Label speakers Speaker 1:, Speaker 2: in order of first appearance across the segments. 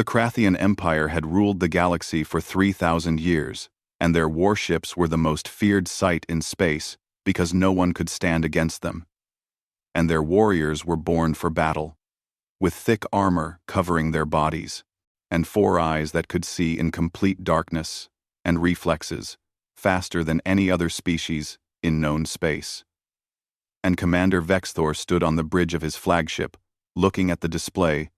Speaker 1: The Krathian Empire had ruled the galaxy for 3,000 years, and their warships were the most feared sight in space because no one could stand against them. And their warriors were born for battle, with thick armor covering their bodies, and 4 eyes that could see in complete darkness, and reflexes, faster than any other species in known space. And Commander Vexthor stood on the bridge of his flagship, looking at the display,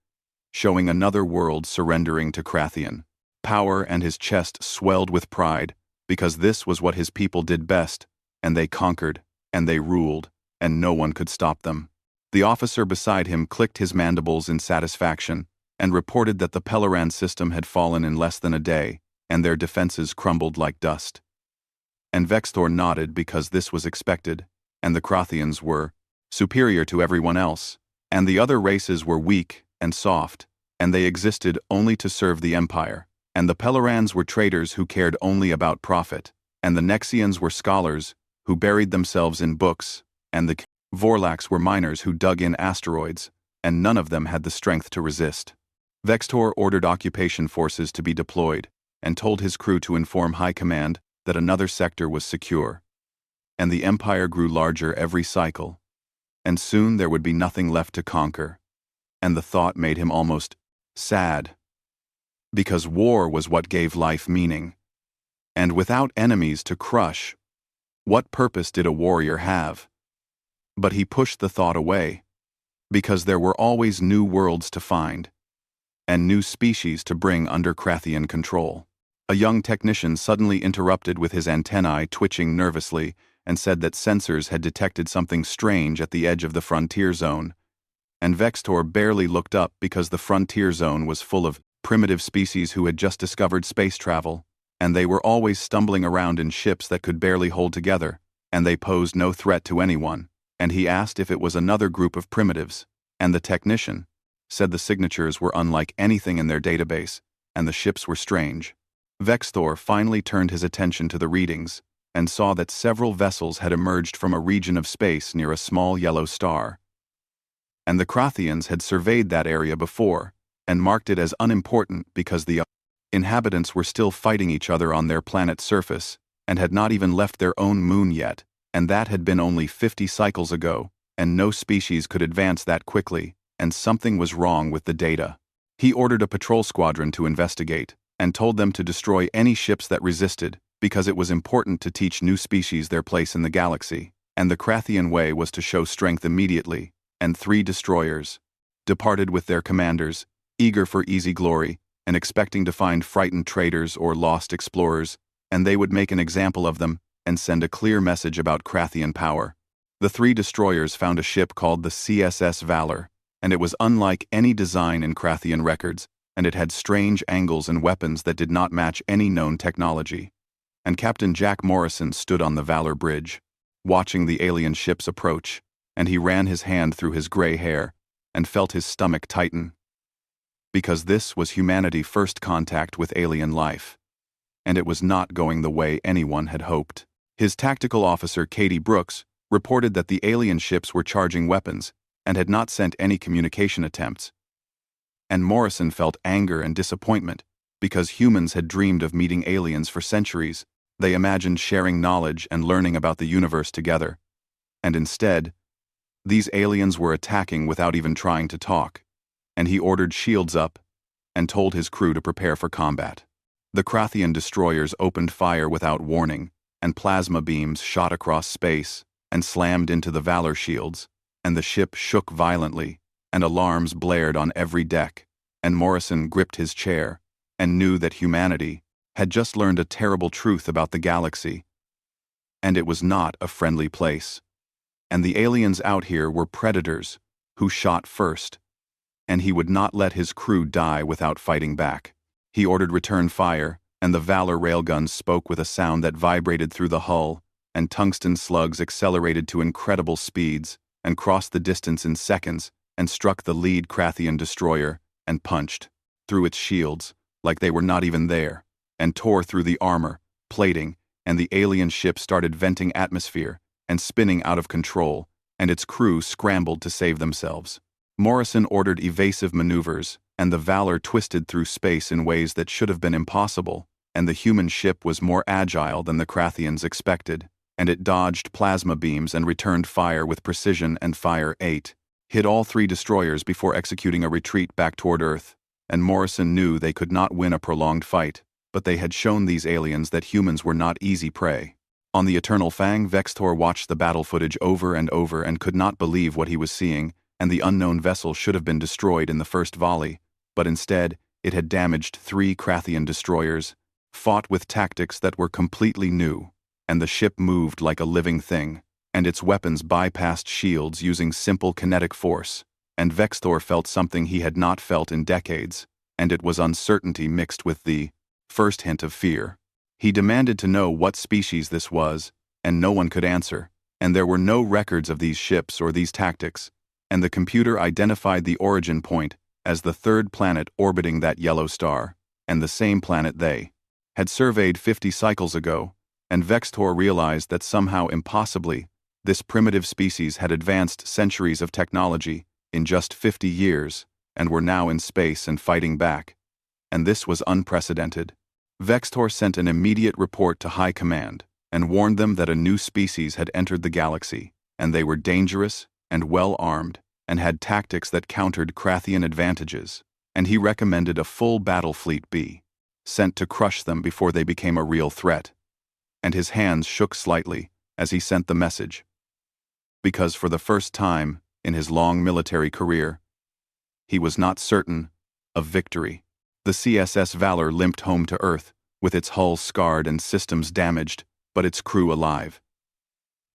Speaker 1: showing another world surrendering to Krathian power, and his chest swelled with pride, because this was what his people did best, and they conquered, and they ruled, and no one could stop them. The officer beside him clicked his mandibles in satisfaction, and reported that the Pelleran system had fallen in less than a day, and their defenses crumbled like dust. And Vexthor nodded because this was expected, and the Krathians were superior to everyone else, and the other races were weak and soft, and they existed only to serve the Empire, and the Pellerans were traders who cared only about profit, and the Nexians were scholars who buried themselves in books, and the Vorlax were miners who dug in asteroids, and none of them had the strength to resist. Vexthor ordered occupation forces to be deployed, and told his crew to inform High Command that another sector was secure. And the Empire grew larger every cycle, and soon there would be nothing left to conquer. And the thought made him almost sad, because war was what gave life meaning. And without enemies to crush, what purpose did a warrior have? But he pushed the thought away, because there were always new worlds to find, and new species to bring under Krathian control. A young technician suddenly interrupted with his antennae twitching nervously and said that sensors had detected something strange at the edge of the frontier zone, and Vexthor barely looked up because the frontier zone was full of primitive species who had just discovered space travel, and they were always stumbling around in ships that could barely hold together, and they posed no threat to anyone, and he asked if it was another group of primitives, and the technician said the signatures were unlike anything in their database, and the ships were strange. Vexthor finally turned his attention to the readings, and saw that several vessels had emerged from a region of space near a small yellow star. And the Krathians had surveyed that area before, and marked it as unimportant because the inhabitants were still fighting each other on their planet's surface, and had not even left their own moon yet, and that had been only 50 cycles ago, and no species could advance that quickly, and something was wrong with the data. He ordered a patrol squadron to investigate, and told them to destroy any ships that resisted, because it was important to teach new species their place in the galaxy, and the Krathian way was to show strength immediately, and 3 destroyers departed with their commanders, eager for easy glory, and expecting to find frightened traders or lost explorers, and they would make an example of them, and send a clear message about Krathian power. The 3 destroyers found a ship called the CSS Valor, and it was unlike any design in Krathian records, and it had strange angles and weapons that did not match any known technology. And Captain Jack Morrison stood on the Valor Bridge, watching the alien ships approach, and he ran his hand through his gray hair, and felt his stomach tighten. Because this was humanity's first contact with alien life, and it was not going the way anyone had hoped. His tactical officer, Katie Brooks, reported that the alien ships were charging weapons, and had not sent any communication attempts. And Morrison felt anger and disappointment, because humans had dreamed of meeting aliens for centuries. They imagined sharing knowledge and learning about the universe together. And instead, these aliens were attacking without even trying to talk, and he ordered shields up, and told his crew to prepare for combat. The Krathian destroyers opened fire without warning, and plasma beams shot across space, and slammed into the Valor shields, and the ship shook violently, and alarms blared on every deck, and Morrison gripped his chair, and knew that humanity had just learned a terrible truth about the galaxy, and it was not a friendly place. And the aliens out here were predators who shot first, and he would not let his crew die without fighting back. He ordered return fire, and the Valor railguns spoke with a sound that vibrated through the hull, and tungsten slugs accelerated to incredible speeds, and crossed the distance in seconds, and struck the lead Krathian destroyer, and punched through its shields like they were not even there, and tore through the armor, plating, and the alien ship started venting atmosphere and spinning out of control, and its crew scrambled to save themselves. Morrison ordered evasive maneuvers, and the Valor twisted through space in ways that should have been impossible, and the human ship was more agile than the Krathians expected, and it dodged plasma beams and returned fire with precision, and Fire 8 hit all 3 destroyers before executing a retreat back toward Earth, and Morrison knew they could not win a prolonged fight, but they had shown these aliens that humans were not easy prey. On the Eternal Fang, Vextor watched the battle footage over and over and could not believe what he was seeing, and the unknown vessel should have been destroyed in the first volley, but instead, it had damaged 3 Krathian destroyers, fought with tactics that were completely new, and the ship moved like a living thing, and its weapons bypassed shields using simple kinetic force, and Vextor felt something he had not felt in decades, and it was uncertainty mixed with the first hint of fear. He demanded to know what species this was, and no one could answer, and there were no records of these ships or these tactics, and the computer identified the origin point as the 3rd planet orbiting that yellow star, and the same planet they had surveyed 50 cycles ago, and Vextor realized that somehow impossibly, this primitive species had advanced centuries of technology in just 50 years, and were now in space and fighting back. And this was unprecedented. Vextor sent an immediate report to High Command, and warned them that a new species had entered the galaxy, and they were dangerous and well-armed, and had tactics that countered Krathian advantages, and he recommended a full battle fleet be sent to crush them before they became a real threat. And his hands shook slightly as he sent the message. Because for the first time in his long military career, he was not certain of victory. The CSS Valor limped home to Earth, with its hull scarred and systems damaged, but its crew alive.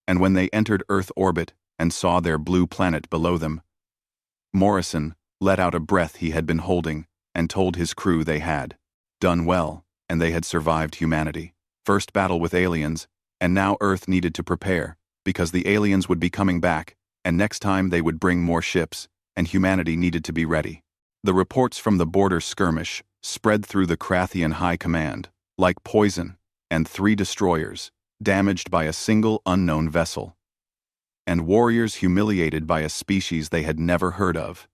Speaker 1: And when they entered Earth orbit and saw their blue planet below them, Morrison let out a breath he had been holding and told his crew they had done well, and they had survived humanity. First battle with aliens, and now Earth needed to prepare, because the aliens would be coming back, and next time they would bring more ships, and humanity needed to be ready. The reports from the border skirmish spread through the Krathian High Command, like poison, and 3 destroyers, damaged by a single unknown vessel, and warriors humiliated by a species they had never heard of.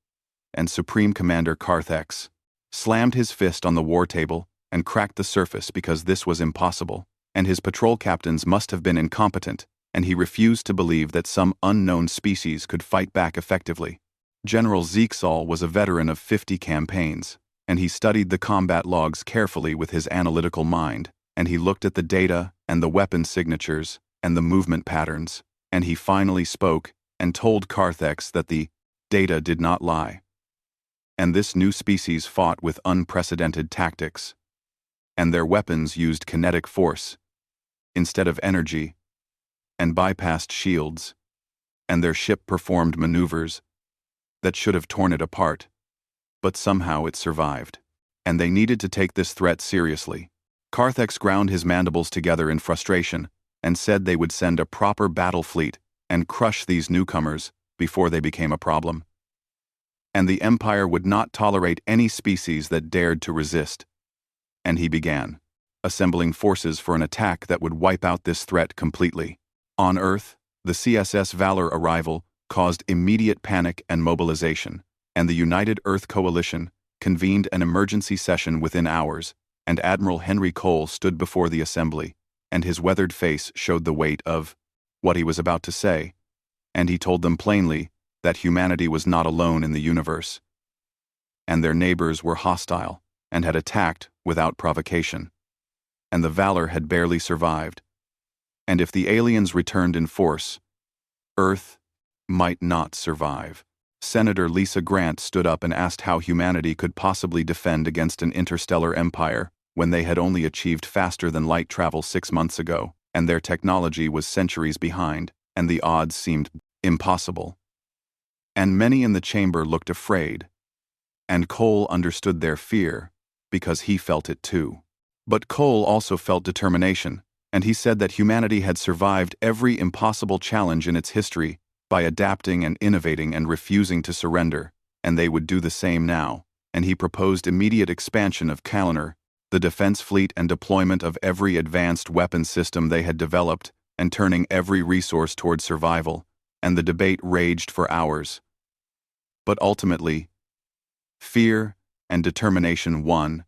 Speaker 1: And Supreme Commander Carthex slammed his fist on the war table and cracked the surface because this was impossible, and his patrol captains must have been incompetent, and he refused to believe that some unknown species could fight back effectively. General Zeksal was a veteran of 50 campaigns, and he studied the combat logs carefully with his analytical mind, and he looked at the data and the weapon signatures and the movement patterns, and he finally spoke and told Carthex that the data did not lie. And this new species fought with unprecedented tactics, and their weapons used kinetic force instead of energy, and bypassed shields, and their ship performed maneuvers that should have torn it apart, but somehow it survived, and they needed to take this threat seriously. Carthex ground his mandibles together in frustration and said they would send a proper battle fleet and crush these newcomers before they became a problem. And the Empire would not tolerate any species that dared to resist. And he began assembling forces for an attack that would wipe out this threat completely. On Earth, the CSS Valor arrival caused immediate panic and mobilization, and the United Earth Coalition convened an emergency session within hours, and Admiral Henry Cole stood before the assembly, and his weathered face showed the weight of what he was about to say, and he told them plainly that humanity was not alone in the universe, and their neighbors were hostile and had attacked without provocation, and the Valor had barely survived, and if the aliens returned in force, Earth might not survive. Senator Lisa Grant stood up and asked how humanity could possibly defend against an interstellar empire when they had only achieved faster-than-light travel 6 months ago, and their technology was centuries behind, and the odds seemed impossible. And many in the chamber looked afraid, and Cole understood their fear because he felt it too. But Cole also felt determination, and he said that humanity had survived every impossible challenge in its history by adapting and innovating and refusing to surrender, and they would do the same now, and he proposed immediate expansion of Kaliner, the defense fleet, and deployment of every advanced weapon system they had developed, and turning every resource toward survival, and the debate raged for hours. But ultimately, fear and determination won,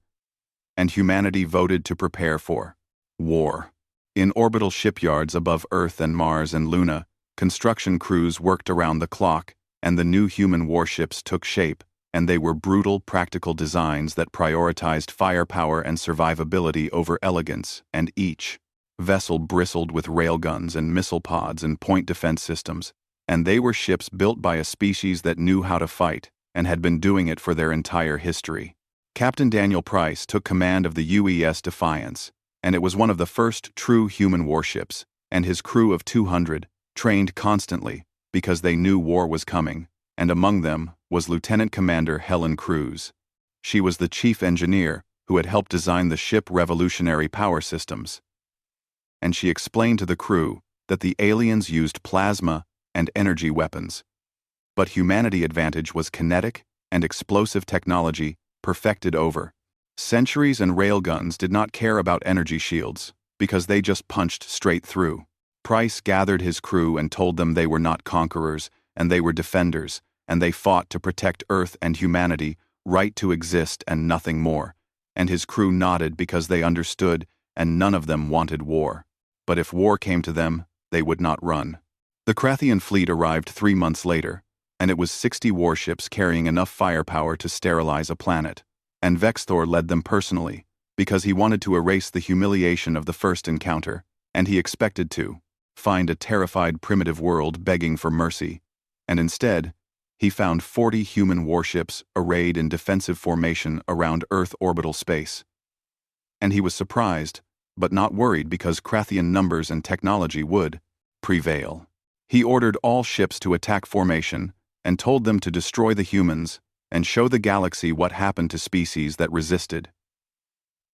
Speaker 1: and humanity voted to prepare for war. In orbital shipyards above Earth and Mars and Luna, construction crews worked around the clock, and the new human warships took shape, and they were brutal, practical designs that prioritized firepower and survivability over elegance, and each vessel bristled with railguns and missile pods and point defense systems, and they were ships built by a species that knew how to fight, and had been doing it for their entire history. Captain Daniel Price took command of the UES Defiance, and it was one of the first true human warships, and his crew of 200, trained constantly, because they knew war was coming, and among them was Lieutenant Commander Helen Cruz. She was the chief engineer who had helped design the ship revolutionary power systems. And she explained to the crew that the aliens used plasma and energy weapons, but humanity's advantage was kinetic and explosive technology perfected over centuries, and railguns did not care about energy shields because they just punched straight through. Price gathered his crew and told them they were not conquerors, and they were defenders, and they fought to protect Earth and humanity, right to exist and nothing more. And his crew nodded because they understood, and none of them wanted war. But if war came to them, they would not run. The Krathian fleet arrived 3 months later, and it was 60 warships carrying enough firepower to sterilize a planet. And Vexthor led them personally, because he wanted to erase the humiliation of the first encounter, and he expected to find a terrified primitive world begging for mercy. And instead, he found 40 human warships arrayed in defensive formation around Earth orbital space. And he was surprised, but not worried, because Krathian numbers and technology would prevail. He ordered all ships to attack formation and told them to destroy the humans and show the galaxy what happened to species that resisted.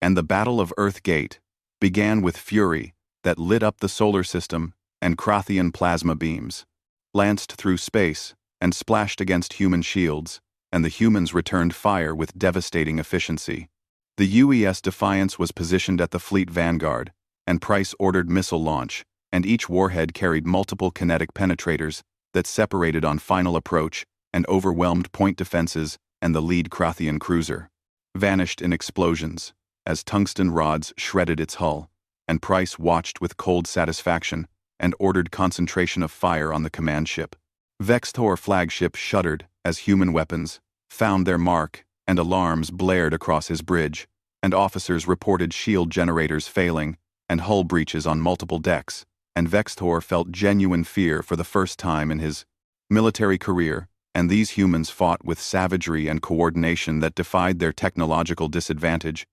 Speaker 1: And the Battle of Earth Gate began with fury that lit up the solar system, and Krathian plasma beams lanced through space and splashed against human shields, and the humans returned fire with devastating efficiency. The UES Defiance was positioned at the fleet vanguard, and Price ordered missile launch, and each warhead carried multiple kinetic penetrators that separated on final approach and overwhelmed point defenses, and the lead Krathian cruiser vanished in explosions as tungsten rods shredded its hull, and Price watched with cold satisfaction and ordered concentration of fire on the command ship. Vexthor flagship shuddered as human weapons found their mark, and alarms blared across his bridge, and officers reported shield generators failing and hull breaches on multiple decks, and Vexthor felt genuine fear for the first time in his military career, and these humans fought with savagery and coordination that defied their technological disadvantage,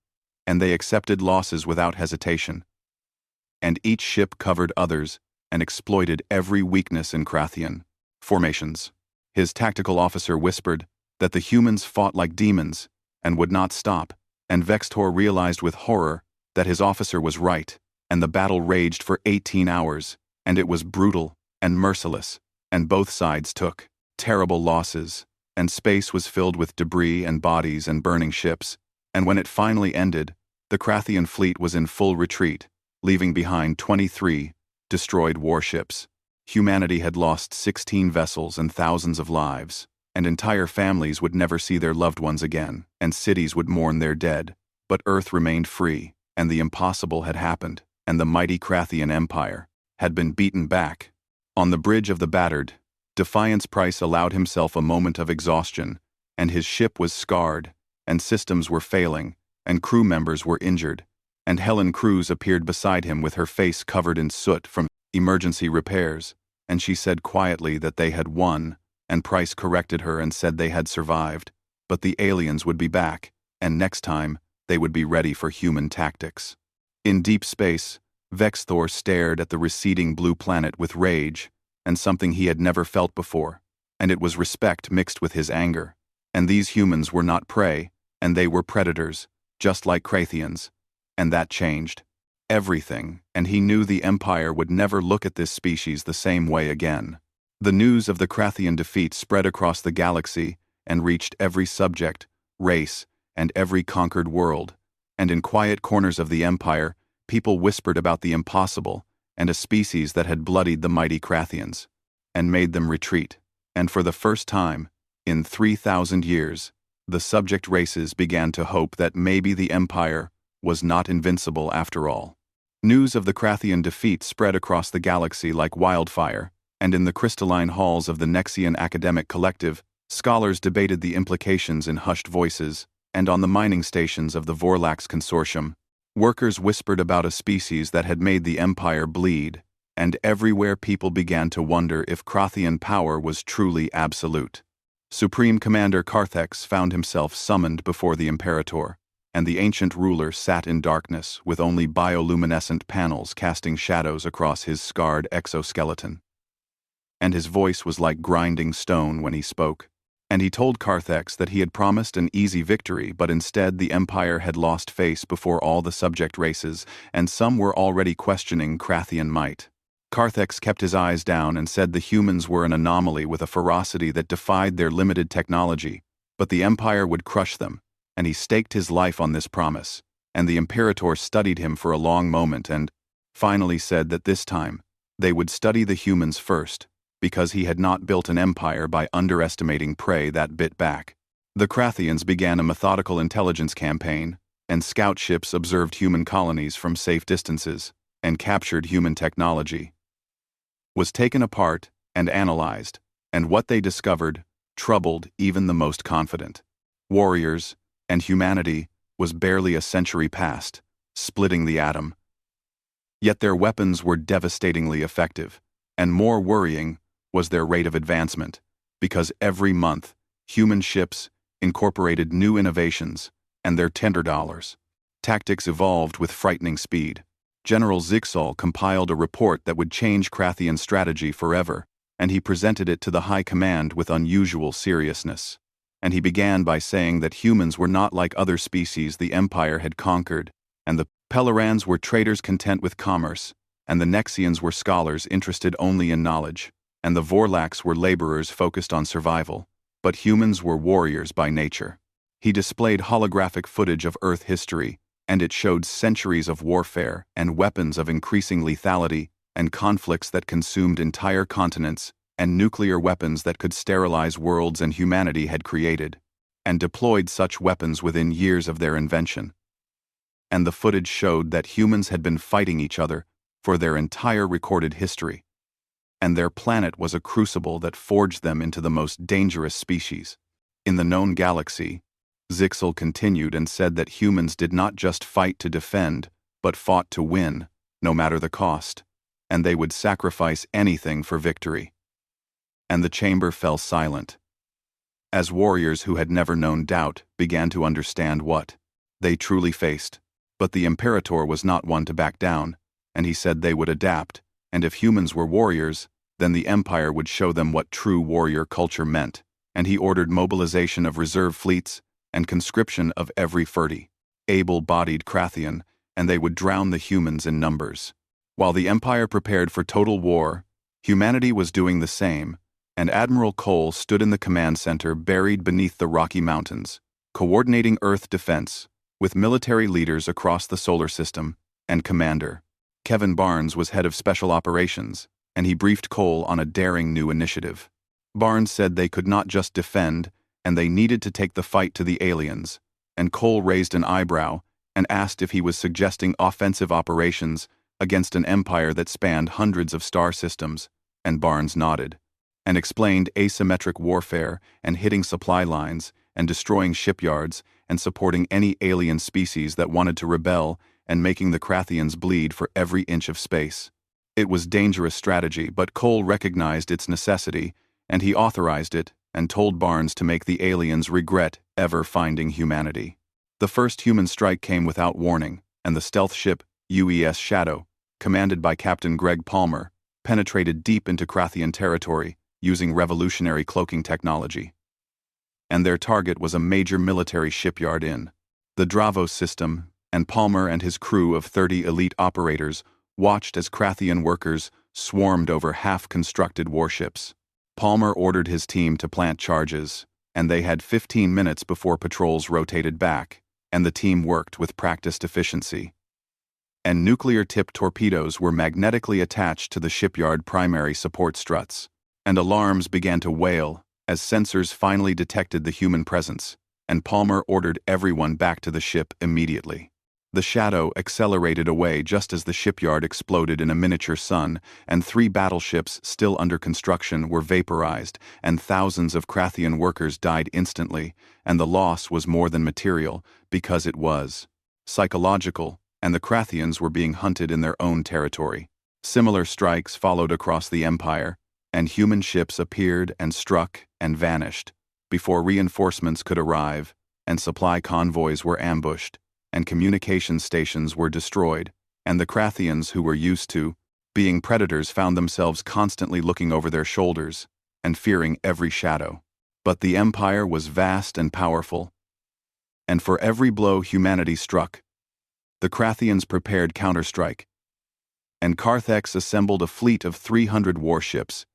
Speaker 1: and they accepted losses without hesitation. And each ship covered others and exploited every weakness in Krathian formations. His tactical officer whispered that the humans fought like demons and would not stop, and Vexthor realized with horror that his officer was right, and the battle raged for 18 hours, and it was brutal and merciless, and both sides took terrible losses, and space was filled with debris and bodies and burning ships, and when it finally ended, the Krathian fleet was in full retreat, leaving behind 23 destroyed warships. Humanity had lost 16 vessels and thousands of lives, and entire families would never see their loved ones again, and cities would mourn their dead, but Earth remained free, and the impossible had happened, and the mighty Krathian Empire had been beaten back. On the bridge of the battered Defiance, Price allowed himself a moment of exhaustion, and his ship was scarred, and systems were failing, and crew members were injured, and Helen Cruz appeared beside him with her face covered in soot from emergency repairs, and she said quietly that they had won, and Price corrected her and said they had survived, but the aliens would be back, and next time, they would be ready for human tactics. In deep space, Vexthor stared at the receding blue planet with rage, and something he had never felt before, and it was respect mixed with his anger. And these humans were not prey, and they were predators, just like Krathians, and that changed everything, and he knew the Empire would never look at this species the same way again. The news of the Krathian defeat spread across the galaxy and reached every subject, race, and every conquered world, and in quiet corners of the Empire, people whispered about the impossible and a species that had bloodied the mighty Krathians and made them retreat, and for the first time, in 3,000 years, The subject races began to hope that maybe the Empire was not invincible after all. News of the Krathian defeat spread across the galaxy like wildfire, and in the crystalline halls of the Nexian Academic Collective, scholars debated the implications in hushed voices, and on the mining stations of the Vorlax Consortium, workers whispered about a species that had made the Empire bleed, and everywhere people began to wonder if Krathian power was truly absolute. Supreme Commander Carthex found himself summoned before the Imperator, and the ancient ruler sat in darkness with only bioluminescent panels casting shadows across his scarred exoskeleton. And his voice was like grinding stone when he spoke. And he told Carthex that he had promised an easy victory, but instead the Empire had lost face before all the subject races, and some were already questioning Krathian might. Carthex kept his eyes down and said the humans were an anomaly with a ferocity that defied their limited technology, but the Empire would crush them, and he staked his life on this promise, and the Imperator studied him for a long moment and finally said that this time they would study the humans first, because he had not built an empire by underestimating prey that bit back. The Krathians began a methodical intelligence campaign, and scout ships observed human colonies from safe distances, and captured human technology. Was taken apart and analyzed, and what they discovered troubled even the most confident. Warriors and humanity was barely a century past, splitting the atom. Yet their weapons were devastatingly effective, and more worrying was their rate of advancement, because every month human ships incorporated new innovations, and their tender dollars. Tactics evolved with frightening speed. General Zixal compiled a report that would change Krathian strategy forever, and he presented it to the High Command with unusual seriousness. And he began by saying that humans were not like other species the Empire had conquered, and the Pelorans were traders content with commerce, and the Nexians were scholars interested only in knowledge, and the Vorlax were laborers focused on survival, but humans were warriors by nature. He displayed holographic footage of Earth history, and it showed centuries of warfare and weapons of increasing lethality, and conflicts that consumed entire continents, and nuclear weapons that could sterilize worlds and humanity had created, and deployed such weapons within years of their invention. And the footage showed that humans had been fighting each other for their entire recorded history, and their planet was a crucible that forged them into the most dangerous species in the known galaxy. Zixal continued and said that humans did not just fight to defend, but fought to win, no matter the cost, and they would sacrifice anything for victory. And the chamber fell silent, as warriors who had never known doubt began to understand what they truly faced. But the Imperator was not one to back down, and he said they would adapt, and if humans were warriors, then the Empire would show them what true warrior culture meant, and he ordered mobilization of reserve fleets and conscription of every able-bodied Krathian, and they would drown the humans in numbers. While the Empire prepared for total war, humanity was doing the same, and Admiral Cole stood in the command center buried beneath the Rocky Mountains, coordinating Earth defense, with military leaders across the solar system, and Commander Kevin Barnes was head of special operations, and he briefed Cole on a daring new initiative. Barnes said they could not just defend, and they needed to take the fight to the aliens, and Cole raised an eyebrow and asked if he was suggesting offensive operations against an empire that spanned hundreds of star systems, and Barnes nodded, and explained asymmetric warfare and hitting supply lines and destroying shipyards and supporting any alien species that wanted to rebel and making the Krathians bleed for every inch of space. It was dangerous strategy, but Cole recognized its necessity, and he authorized it and told Barnes to make the aliens regret ever finding humanity. The first human strike came without warning, and the stealth ship UES Shadow, commanded by Captain Greg Palmer, penetrated deep into Krathian territory using revolutionary cloaking technology. And their target was a major military shipyard in the Dravos system, and Palmer and his crew of 30 elite operators watched as Krathian workers swarmed over half-constructed warships. Palmer ordered his team to plant charges, and they had 15 minutes before patrols rotated back, and the team worked with practiced efficiency. And nuclear-tipped torpedoes were magnetically attached to the shipyard primary support struts, and alarms began to wail as sensors finally detected the human presence, and Palmer ordered everyone back to the ship immediately. The shadow accelerated away just as the shipyard exploded in a miniature sun, and 3 battleships still under construction were vaporized, and thousands of Krathian workers died instantly, and the loss was more than material, because it was psychological, and the Krathians were being hunted in their own territory. Similar strikes followed across the Empire, and human ships appeared and struck and vanished, before reinforcements could arrive, and supply convoys were ambushed, and communication stations were destroyed, and the Krathians who were used to being predators found themselves constantly looking over their shoulders and fearing every shadow. But the Empire was vast and powerful, and for every blow humanity struck, the Krathians prepared counterstrike, and Carthex assembled a fleet of 300 warships,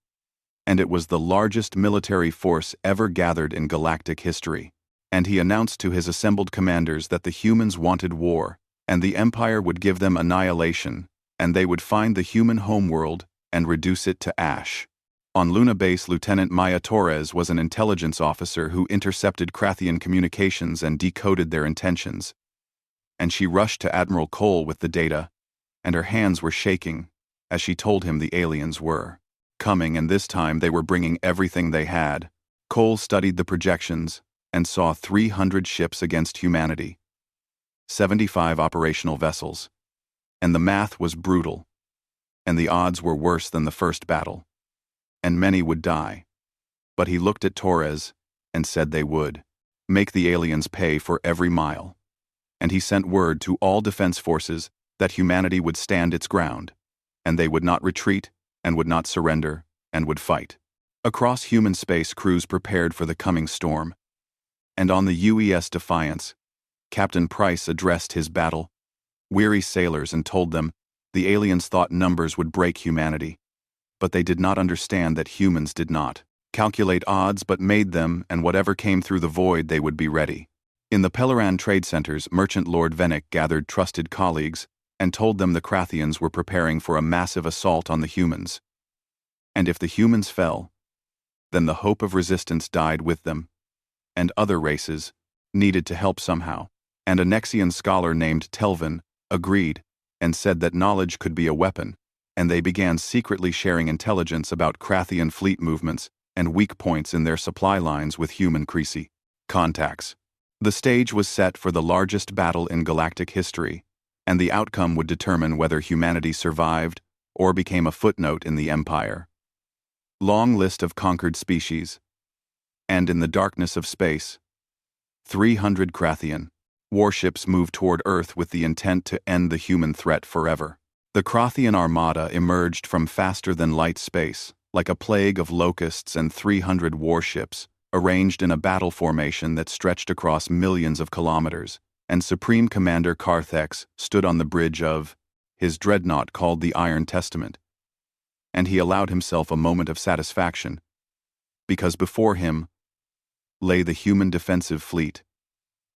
Speaker 1: and it was the largest military force ever gathered in galactic history. And he announced to his assembled commanders that the humans wanted war, and the Empire would give them annihilation, and they would find the human homeworld and reduce it to ash. On Luna Base, Lieutenant Maya Torres was an intelligence officer who intercepted Krathian communications and decoded their intentions. And she rushed to Admiral Cole with the data, and her hands were shaking as she told him the aliens were coming, and this time they were bringing everything they had. Cole studied the projections and saw 300 ships against humanity, 75 operational vessels, and the math was brutal, and the odds were worse than the first battle, and many would die. But he looked at Torres and said they would make the aliens pay for every mile, and he sent word to all defense forces that humanity would stand its ground, and they would not retreat and would not surrender and would fight. Across human space, crews prepared for the coming storm, and on the UES Defiance, Captain Price addressed his battle-weary sailors and told them the aliens thought numbers would break humanity, but they did not understand that humans did not calculate odds but made them, and whatever came through the void they would be ready. In the Peleran trade centers, Merchant Lord Vennick gathered trusted colleagues and told them the Krathians were preparing for a massive assault on the humans. And if the humans fell, then the hope of resistance died with them, and other races needed to help somehow. And a Nexian scholar named Telvin agreed and said that knowledge could be a weapon, and they began secretly sharing intelligence about Krathian fleet movements and weak points in their supply lines with human Creasy contacts. The stage was set for the largest battle in galactic history, and the outcome would determine whether humanity survived or became a footnote in the Empire. Long list of conquered species. And in the darkness of space, 300 Krathian warships moved toward Earth with the intent to end the human threat forever. The Krathian armada emerged from faster-than-light space, like a plague of locusts, and 300 warships, arranged in a battle formation that stretched across millions of kilometers, and Supreme Commander Carthex stood on the bridge of his dreadnought called the Iron Testament. And he allowed himself a moment of satisfaction, because before him lay the human defensive fleet,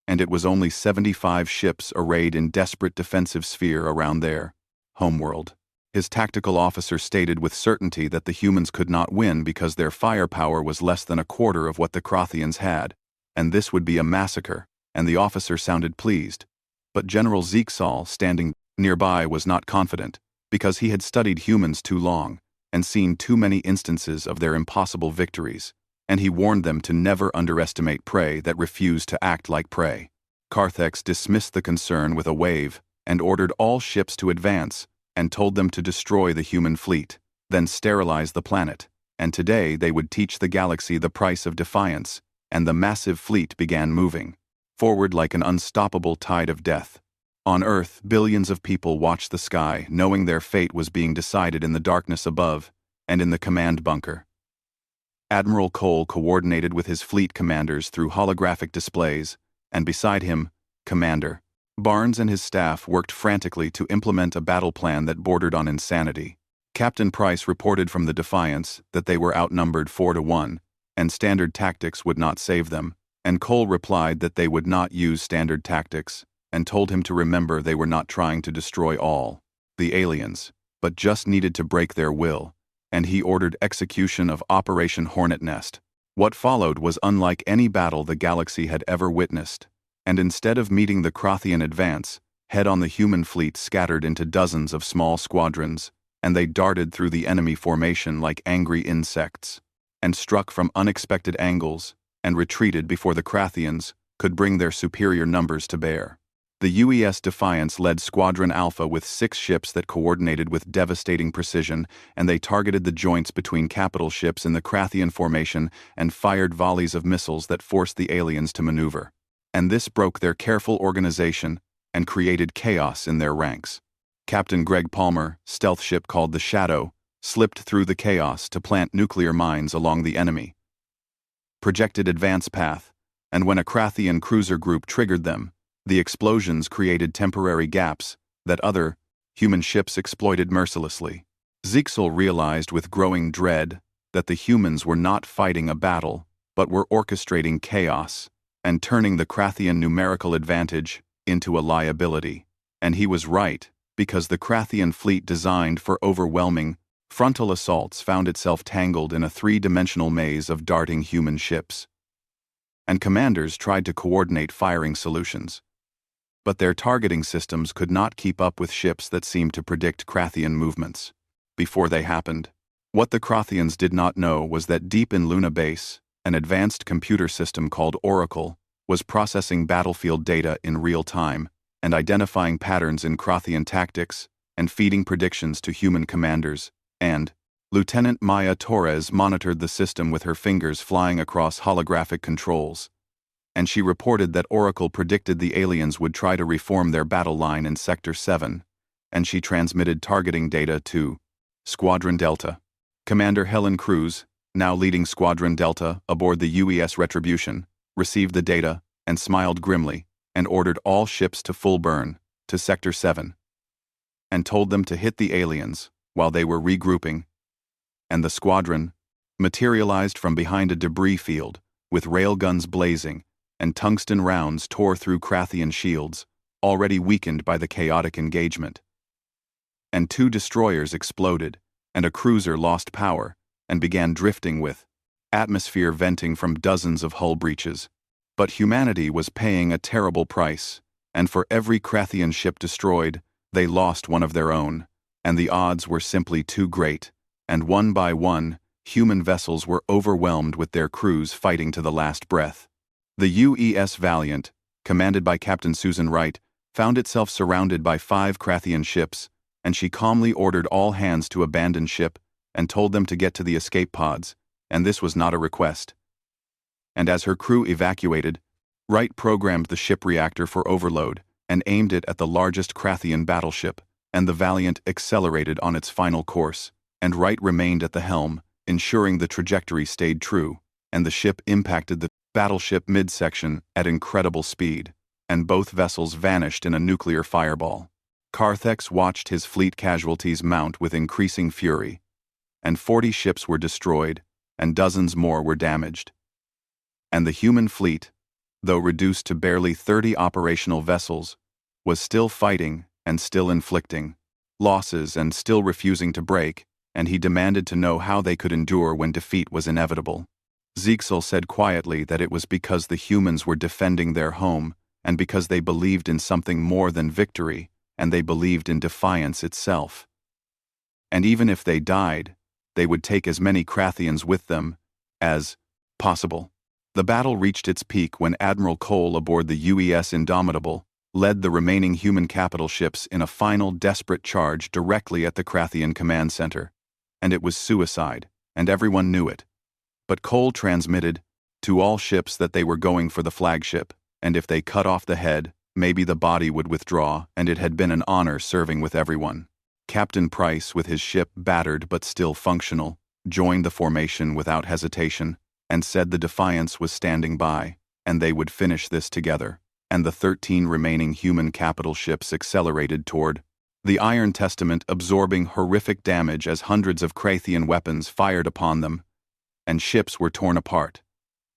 Speaker 1: and it was only 75 ships arrayed in desperate defensive sphere around their homeworld. His tactical officer stated with certainty that the humans could not win because their firepower was less than a quarter of what the Krathians had, and this would be a massacre, and the officer sounded pleased. But General Zeeksal, standing nearby, was not confident, because he had studied humans too long and seen too many instances of their impossible victories, and he warned them to never underestimate prey that refused to act like prey. Carthex dismissed the concern with a wave and ordered all ships to advance and told them to destroy the human fleet, then sterilize the planet, and today they would teach the galaxy the price of defiance, and the massive fleet began moving forward like an unstoppable tide of death. On Earth, billions of people watched the sky, knowing their fate was being decided in the darkness above and in the command bunker. Admiral Cole coordinated with his fleet commanders through holographic displays, and beside him, Commander Barnes and his staff worked frantically to implement a battle plan that bordered on insanity. Captain Price reported from the Defiance that they were outnumbered 4-1, and standard tactics would not save them, and Cole replied that they would not use standard tactics, and told him to remember they were not trying to destroy all the aliens, but just needed to break their will, and he ordered execution of Operation Hornet Nest. What followed was unlike any battle the galaxy had ever witnessed, and instead of meeting the Crothian advance, head-on the human fleet scattered into dozens of small squadrons, and they darted through the enemy formation like angry insects, and struck from unexpected angles, and retreated before the Crothians could bring their superior numbers to bear. The UES Defiance led Squadron Alpha with 6 ships that coordinated with devastating precision, and they targeted the joints between capital ships in the Crothian formation and fired volleys of missiles that forced the aliens to maneuver. And this broke their careful organization and created chaos in their ranks. Captain Greg Palmer, stealth ship called the Shadow, slipped through the chaos to plant nuclear mines along the enemy projected advance path, and when a Crothian cruiser group triggered them, the explosions created temporary gaps that other human ships exploited mercilessly. Zixel realized with growing dread that the humans were not fighting a battle, but were orchestrating chaos and turning the Crothian numerical advantage into a liability. And he was right, because the Crothian fleet designed for overwhelming frontal assaults found itself tangled in a 3-dimensional maze of darting human ships. And commanders tried to coordinate firing solutions, but their targeting systems could not keep up with ships that seemed to predict Crothian movements before they happened. What the Crothians did not know was that deep in Luna Base, an advanced computer system called Oracle was processing battlefield data in real time and identifying patterns in Crothian tactics and feeding predictions to human commanders, and Lieutenant Maya Torres monitored the system with her fingers flying across holographic controls, and she reported that Oracle predicted the aliens would try to reform their battle line in Sector 7, and she transmitted targeting data to Squadron Delta. Commander Helen Cruz, now leading Squadron Delta aboard the UES Retribution, received the data and smiled grimly and ordered all ships to full burn to Sector 7 and told them to hit the aliens while they were regrouping, and the squadron materialized from behind a debris field with railguns blazing and tungsten rounds tore through Crothian shields, already weakened by the chaotic engagement. And 2 destroyers exploded, and a cruiser lost power and began drifting with atmosphere venting from dozens of hull breaches. But humanity was paying a terrible price, and for every Crothian ship destroyed, they lost one of their own, and the odds were simply too great, and one by one, human vessels were overwhelmed with their crews fighting to the last breath. The UES Valiant, commanded by Captain Susan Wright, found itself surrounded by 5 Crothian ships, and she calmly ordered all hands to abandon ship and told them to get to the escape pods, and this was not a request. And as her crew evacuated, Wright programmed the ship reactor for overload and aimed it at the largest Crothian battleship, and the Valiant accelerated on its final course, and Wright remained at the helm, ensuring the trajectory stayed true, and the ship impacted the battleship midsection at incredible speed, and both vessels vanished in a nuclear fireball. Carthex watched his fleet casualties mount with increasing fury, and 40 ships were destroyed, and dozens more were damaged. And the human fleet, though reduced to barely 30 operational vessels, was still fighting and still inflicting losses and still refusing to break, and he demanded to know how they could endure when defeat was inevitable. Zixel said quietly that it was because the humans were defending their home, and because they believed in something more than victory, and they believed in defiance itself. And even if they died, they would take as many Crothians with them as possible. The battle reached its peak when Admiral Cole aboard the UES Indomitable led the remaining human capital ships in a final desperate charge directly at the Crothian command center. And it was suicide, and everyone knew it. But Cole transmitted to all ships that they were going for the flagship, and if they cut off the head, maybe the body would withdraw, and it had been an honor serving with everyone. Captain Price, with his ship battered but still functional, joined the formation without hesitation, and said the Defiance was standing by, and they would finish this together, and the 13 remaining human capital ships accelerated toward the Iron Testament, absorbing horrific damage as hundreds of Crothian weapons fired upon them, and ships were torn apart.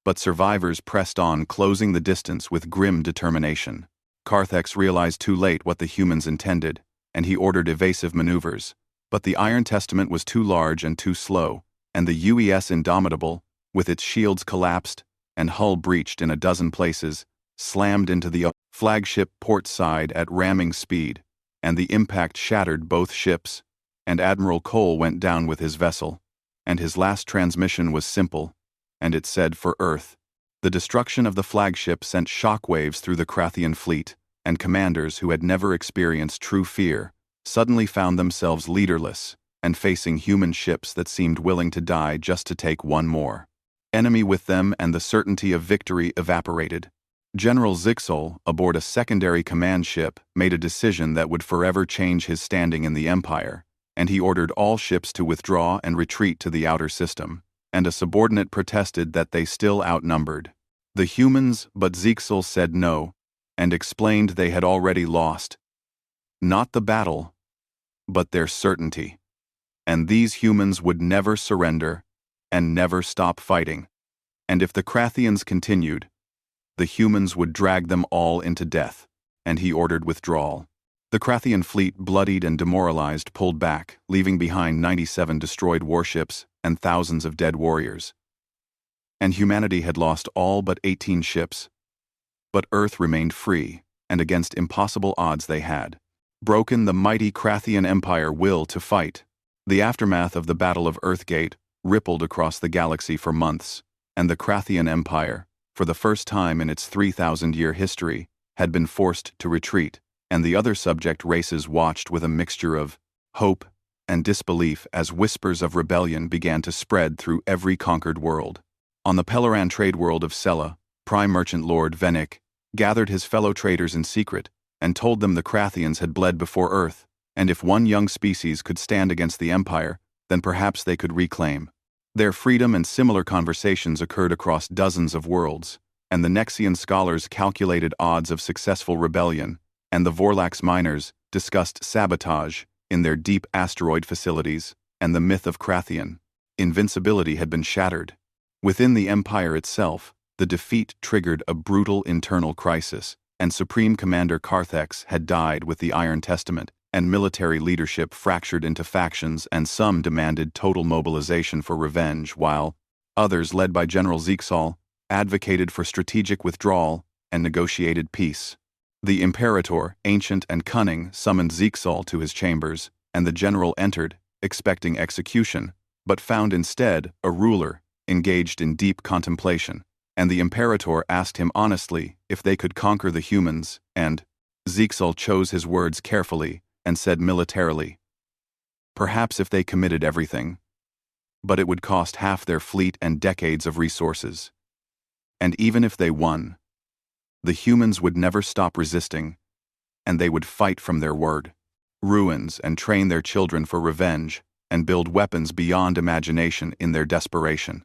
Speaker 1: But survivors pressed on, closing the distance with grim determination. Carthex realized too late what the humans intended, and he ordered evasive maneuvers, but the Iron Testament was too large and too slow, and the UES Indomitable with its shields collapsed and hull breached in a dozen places, slammed into the flagship port side at ramming speed, and the impact shattered both ships, and Admiral Cole went down with his vessel, and his last transmission was simple, and it said for Earth. The destruction of the flagship sent shockwaves through the Krathian fleet, and commanders who had never experienced true fear suddenly found themselves leaderless and facing human ships that seemed willing to die just to take one more enemy with them, and the certainty of victory evaporated. General Zixol, aboard a secondary command ship, made a decision that would forever change his standing in the Empire, and he ordered all ships to withdraw and retreat to the outer system, and a subordinate protested that they still outnumbered the humans, but Zixol said no, and explained they had already lost not the battle, but their certainty, and these humans would never surrender and never stop fighting, and if the Krathians continued, the humans would drag them all into death, and he ordered withdrawal. The Krathian fleet, bloodied and demoralized, pulled back, leaving behind 97 destroyed warships and thousands of dead warriors. And humanity had lost all but 18 ships. But Earth remained free, and against impossible odds they had broken the mighty Krathian Empire will to fight. The aftermath of the Battle of Earthgate rippled across the galaxy for months, and the Krathian Empire, for the first time in its 3,000-year history, had been forced to retreat, and the other subject races watched with a mixture of hope and disbelief as whispers of rebellion began to spread through every conquered world. On the Pelleran trade world of Sela, Prime Merchant Lord Vennik gathered his fellow traders in secret and told them the Krathians had bled before Earth, and if one young species could stand against the Empire, then perhaps they could reclaim their freedom. And similar conversations occurred across dozens of worlds, and the Nexian scholars calculated odds of successful rebellion, and the Vorlax miners discussed sabotage in their deep asteroid facilities, and the myth of Krathian invincibility had been shattered. Within the Empire itself, the defeat triggered a brutal internal crisis, and Supreme Commander Carthex had died with the Iron Testament, and military leadership fractured into factions, and some demanded total mobilization for revenge, while others, led by General Zixol, advocated for strategic withdrawal and negotiated peace. The Imperator, ancient and cunning, summoned Zixol to his chambers, and the general entered, expecting execution, but found instead a ruler, engaged in deep contemplation, and the Imperator asked him honestly if they could conquer the humans, and Zixol chose his words carefully and said militarily, perhaps if they committed everything, but it would cost half their fleet and decades of resources. And even if they won, the humans would never stop resisting, and they would fight from their word, ruins, and train their children for revenge, and build weapons beyond imagination in their desperation.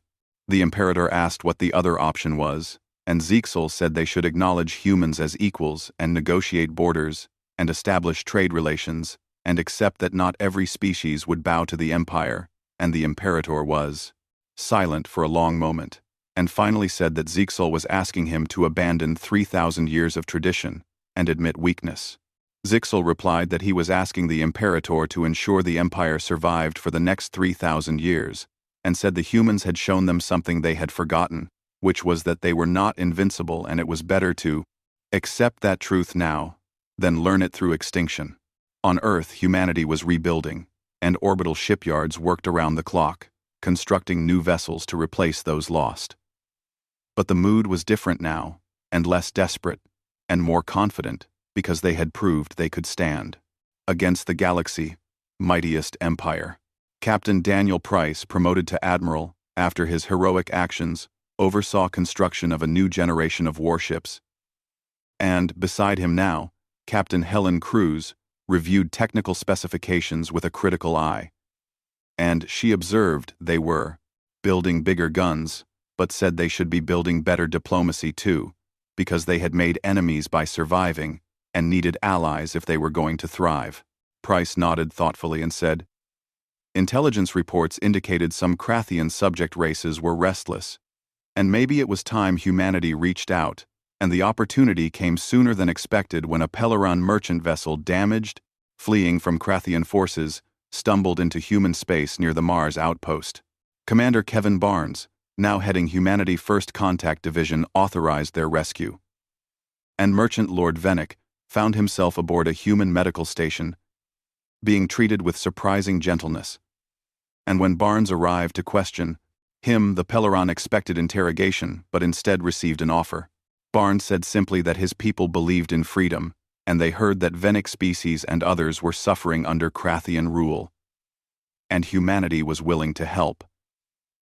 Speaker 1: The Imperator asked what the other option was, and Zixol said they should acknowledge humans as equals and negotiate borders and establish trade relations, and accept that not every species would bow to the Empire, and the Imperator was silent for a long moment, and finally said that Zixol was asking him to abandon 3,000 years of tradition and admit weakness. Zixol replied that he was asking the Imperator to ensure the Empire survived for the next 3,000 years, and said the humans had shown them something they had forgotten, which was that they were not invincible, and it was better to accept that truth now than learn it through extinction. On Earth, humanity was rebuilding, and orbital shipyards worked around the clock, constructing new vessels to replace those lost. But the mood was different now, and less desperate, and more confident, because they had proved they could stand against the galaxy, mightiest empire. Captain Daniel Price, promoted to admiral after his heroic actions, oversaw construction of a new generation of warships. And, beside him now, Captain Helen Cruz reviewed technical specifications with a critical eye. And she observed they were building bigger guns, but said they should be building better diplomacy too, because they had made enemies by surviving and needed allies if they were going to thrive. Price nodded thoughtfully and said, intelligence reports indicated some Krathian subject races were restless, and maybe it was time humanity reached out, and the opportunity came sooner than expected when a Pelleran merchant vessel damaged, fleeing from Krathian forces, stumbled into human space near the Mars outpost. Commander Kevin Barnes, now heading Humanity First Contact Division, authorized their rescue. And Merchant Lord Venick found himself aboard a human medical station, being treated with surprising gentleness. And when Barnes arrived to question him, the Peleron expected interrogation, but instead received an offer. Barnes said simply that his people believed in freedom, and they heard that Venick species and others were suffering under Krathian rule, and humanity was willing to help.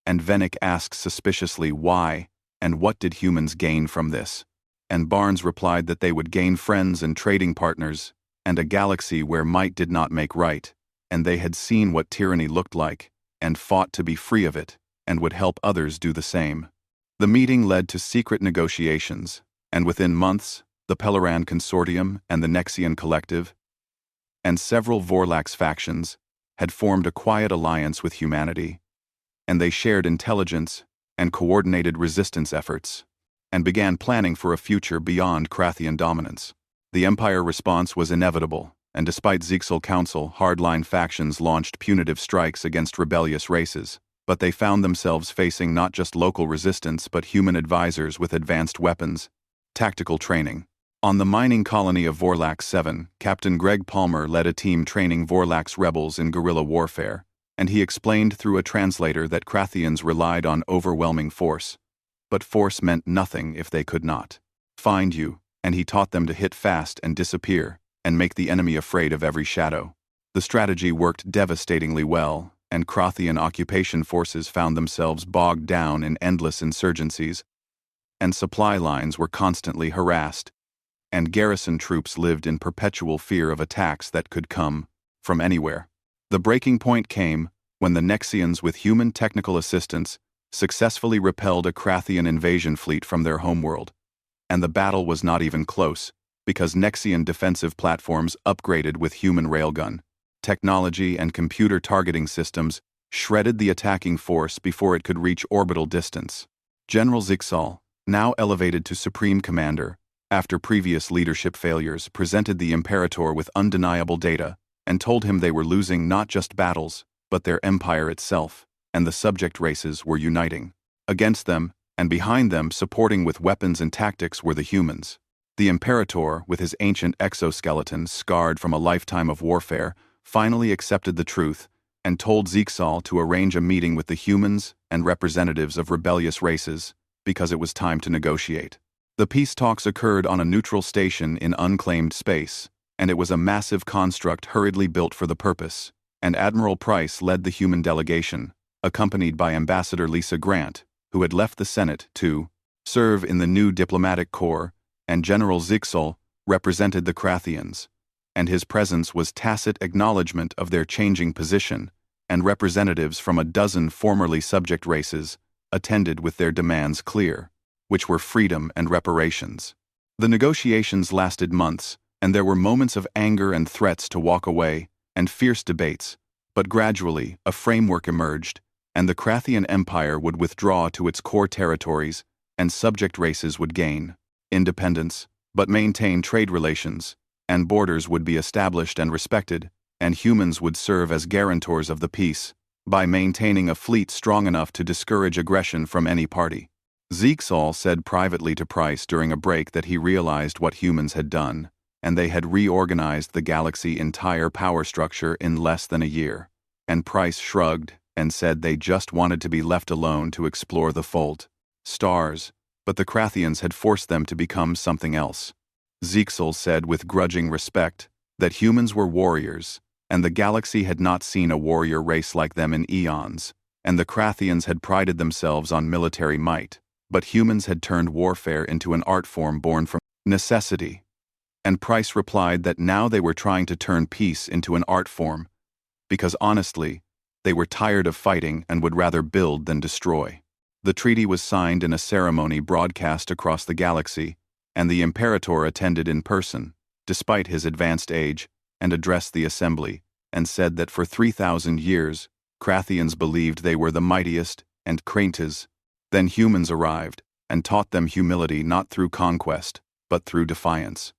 Speaker 1: And Venick asked suspiciously why, and what did humans gain from this? And Barnes replied that they would gain friends and trading partners, and a galaxy where might did not make right, and they had seen what tyranny looked like, and fought to be free of it, and would help others do the same. The meeting led to secret negotiations, and within months, the Peleran Consortium and the Nexian Collective, and several Vorlax factions, had formed a quiet alliance with humanity, and they shared intelligence and coordinated resistance efforts, and began planning for a future beyond Krathian dominance. The Empire response was inevitable, and despite Zixel Council, hardline factions launched punitive strikes against rebellious races, but they found themselves facing not just local resistance but human advisors with advanced weapons, tactical training. On the mining colony of Vorlax 7, Captain Greg Palmer led a team training Vorlax rebels in guerrilla warfare, and he explained through a translator that Krathians relied on overwhelming force. But force meant nothing if they could not find you, and he taught them to hit fast and disappear, and make the enemy afraid of every shadow. The strategy worked devastatingly well, and Krathian occupation forces found themselves bogged down in endless insurgencies, and supply lines were constantly harassed, and garrison troops lived in perpetual fear of attacks that could come from anywhere. The breaking point came when the Nexians, with human technical assistance, successfully repelled a Krathian invasion fleet from their homeworld. And the battle was not even close, because Nexian defensive platforms upgraded with human railgun technology and computer targeting systems shredded the attacking force before it could reach orbital distance. General Zixal, now elevated to Supreme Commander, after previous leadership failures, presented the Imperator with undeniable data and told him they were losing not just battles, but their empire itself, and the subject races were uniting against them, and behind them, supporting with weapons and tactics, were the humans. The Imperator, with his ancient exoskeleton scarred from a lifetime of warfare, finally accepted the truth and told Zixal to arrange a meeting with the humans and representatives of rebellious races, because it was time to negotiate. The peace talks occurred on a neutral station in unclaimed space, and it was a massive construct hurriedly built for the purpose, and Admiral Price led the human delegation, accompanied by Ambassador Lisa Grant, who had left the Senate to serve in the new diplomatic corps, and General Zixal represented the Krathians, and his presence was tacit acknowledgement of their changing position, and representatives from a dozen formerly subject races attended with their demands clear, which were freedom and reparations. The negotiations lasted months, and there were moments of anger and threats to walk away, and fierce debates, but gradually a framework emerged, and the Krathian Empire would withdraw to its core territories, and subject races would gain independence, but maintain trade relations, and borders would be established and respected, and humans would serve as guarantors of the peace, by maintaining a fleet strong enough to discourage aggression from any party. Zixal said privately to Price during a break that he realized what humans had done, and they had reorganized the galaxy's entire power structure in less than a year. And Price shrugged and said they just wanted to be left alone to explore the fault stars, but the Krathians had forced them to become something else. Zixal said with grudging respect that humans were warriors, and the galaxy had not seen a warrior race like them in eons, and the Krathians had prided themselves on military might, but humans had turned warfare into an art form born from necessity. And Price replied that now they were trying to turn peace into an art form, because honestly, they were tired of fighting and would rather build than destroy. The treaty was signed in a ceremony broadcast across the galaxy, and the Imperator attended in person, despite his advanced age, and addressed the assembly, and said that for 3,000 years, Krathians believed they were the mightiest, and Kraintas. Then humans arrived, and taught them humility not through conquest, but through defiance.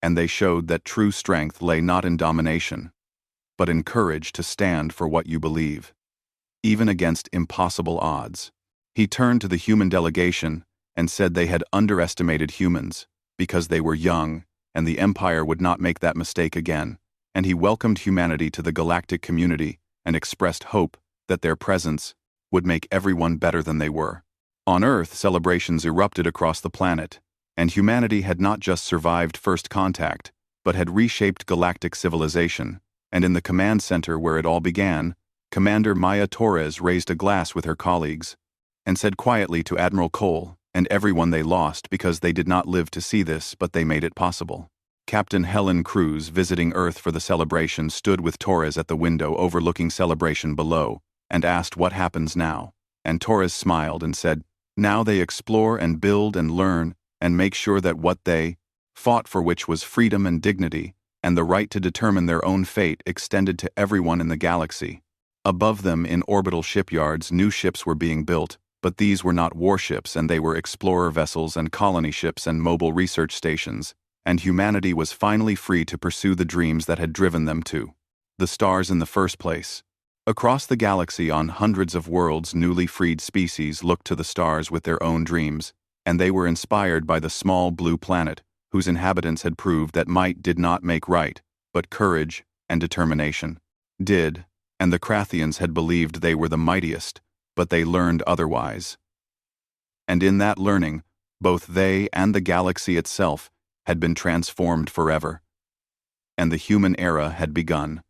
Speaker 1: And they showed that true strength lay not in domination, but in courage to stand for what you believe, even against impossible odds. He turned to the human delegation and said they had underestimated humans because they were young, and the Empire would not make that mistake again, and he welcomed humanity to the galactic community and expressed hope that their presence would make everyone better than they were. On Earth, celebrations erupted across the planet, and humanity had not just survived first contact, but had reshaped galactic civilization, and in the command center where it all began, Commander Maya Torres raised a glass with her colleagues and said quietly to Admiral Cole and everyone they lost because they did not live to see this, but they made it possible. Captain Helen Cruz, visiting Earth for the celebration, stood with Torres at the window overlooking celebration below and asked what happens now, and Torres smiled and said, "Now they explore and build and learn and make sure that what they fought for, which was freedom and dignity and the right to determine their own fate, extended to everyone in the galaxy." Above them, in orbital shipyards, new ships were being built, but these were not warships, and they were explorer vessels and colony ships and mobile research stations, and humanity was finally free to pursue the dreams that had driven them to the stars in the first place. Across the galaxy, on hundreds of worlds, newly freed species looked to the stars with their own dreams, and they were inspired by the small blue planet, whose inhabitants had proved that might did not make right, but courage and determination did, and the Krathians had believed they were the mightiest, but they learned otherwise. And in that learning, both they and the galaxy itself had been transformed forever, and the human era had begun.